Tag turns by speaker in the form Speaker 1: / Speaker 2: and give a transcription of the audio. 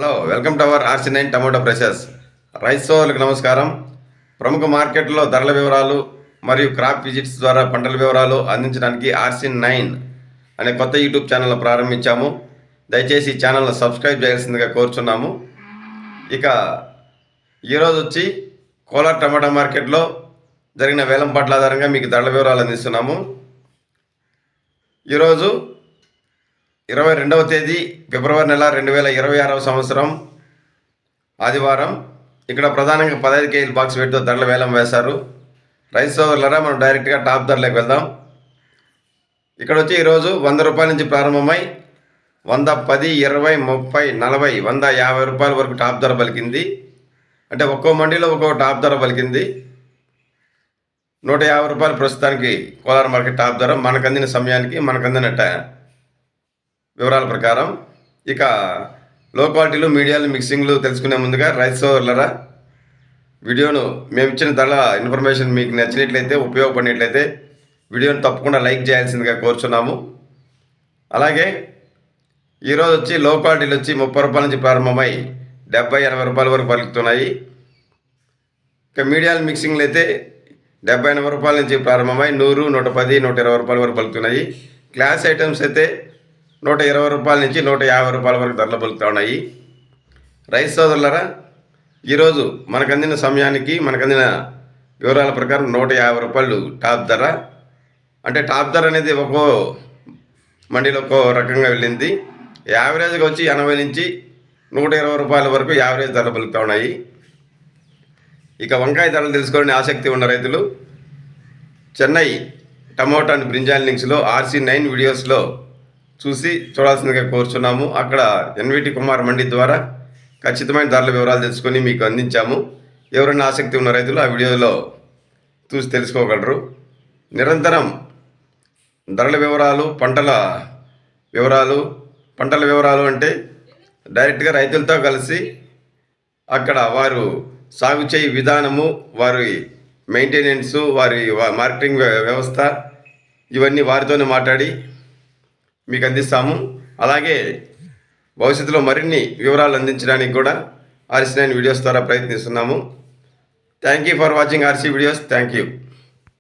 Speaker 1: Hello, welcome to our RC9 tomato pressures. రైస్ సోదరులకు నమస్కారం. ప్రముఖ మార్కెట్లో ధరల వివరాలు మరియు క్రాప్ విజిట్స్ ద్వారా పంటల వివరాలు అందించడానికి RC9 అనే కొత్త యూట్యూబ్ ఛానల్ ప్రారంభించాము. దయచేసి ఈ ఛానల్ను సబ్స్క్రైబ్ చేయాల్సిందిగా కోరుచున్నాము. ఇక ఈరోజు వచ్చి కోలార్ టమాటా మార్కెట్లో జరిగిన వేలం పాటల ఆధారంగా మీకు ధరల వివరాలు అందిస్తున్నాము. ఈరోజు 22వ తేదీ ఫిబ్రవరి నెల 2026వ సంవత్సరం ఆదివారం. ఇక్కడ ప్రధానంగా 15 కేజీల బాక్స్ వెయిట్తో ధరల వేలం వేశారు. రైస్ సోదరులరా, మనం డైరెక్ట్గా టాప్ ధరలోకి వెళ్దాం. ఇక్కడ వచ్చి ఈరోజు 100 రూపాయల నుంచి ప్రారంభమై 100, 10, 20, 30, 40, 150 రూపాయల వరకు టాప్ ధర పలికింది. అంటే ఒక్కో మండీలో ఒక్కో టాప్ ధర పలికింది. 150 రూపాయలు ప్రస్తుతానికి కోలార్ మార్కెట్ టాప్ ధర మనకు అందిన సమయానికి, మనకు అందిన వివరాల ప్రకారం. ఇక లో క్వాలిటీలు, మీడియాలు, మిక్సింగ్లు తెలుసుకునే ముందుగా రైస్ సోదరులరా, వీడియోను మేము ఇచ్చిన ధరల ఇన్ఫర్మేషన్ మీకు నచ్చినట్లయితే, ఉపయోగపడినట్లయితే వీడియోను తప్పకుండా లైక్ చేయాల్సిందిగా కోరుచున్నాము. అలాగే ఈరోజు వచ్చి లో క్వాలిటీలు వచ్చి 30 రూపాయల నుంచి ప్రారంభమై 70, 80 రూపాయల వరకు పలుకుతున్నాయి. ఇక మీడియాలు, మిక్సింగ్లు అయితే 70, 80 రూపాయల నుంచి ప్రారంభమై 100, 110, 120 రూపాయల వరకు పలుకుతున్నాయి. క్లాస్ ఐటమ్స్ అయితే 120 రూపాయల నుంచి 150 రూపాయల వరకు ధరలు పలుకుతూ ఉన్నాయి. రైస్ సోదరులరా, ఈరోజు మనకు అందిన సమయానికి, మనకు అందిన వివరాల ప్రకారం 150 రూపాయలు టాప్ ధర. అంటే టాప్ ధర అనేది ఒక్కో మండీలో ఒక్కో రకంగా వెళ్ళింది. యావరేజ్గా వచ్చి 80 నుంచి 120 రూపాయల వరకు యావరేజ్ ధరలు పలుకుతూ ఉన్నాయి. ఇక వంకాయ ధరలు తెలుసుకోవాలని ఆసక్తి ఉన్న రైతులు చెన్నై టమోటా అండ్ బ్రింజాల్ లింక్స్లో RC9 వీడియోస్లో చూడాల్సిందిగా కోరుచున్నాము. అక్కడ NVT కుమార్ మండి ద్వారా ఖచ్చితమైన ధరల వివరాలు తెలుసుకొని మీకు అందించాము. ఎవరైనా ఆసక్తి ఉన్న రైతులు ఆ వీడియోలో చూసి తెలుసుకోగలరు. నిరంతరం ధరల వివరాలు, పంటల వివరాలు అంటే డైరెక్ట్గా రైతులతో కలిసి అక్కడ వారు సాగు చేయి విధానము, వారి మెయింటెనెన్సు, వారి మార్కెటింగ్ వ్యవస్థ, ఇవన్నీ వారితోనే మాట్లాడి మీకు అందిస్తాము. అలాగే భవిష్యత్తులో మరిన్ని వివరాలు అందించడానికి కూడా RC9 వీడియోస్ ద్వారా ప్రయత్నిస్తున్నాము. Thank you for watching RC videos. Thank you.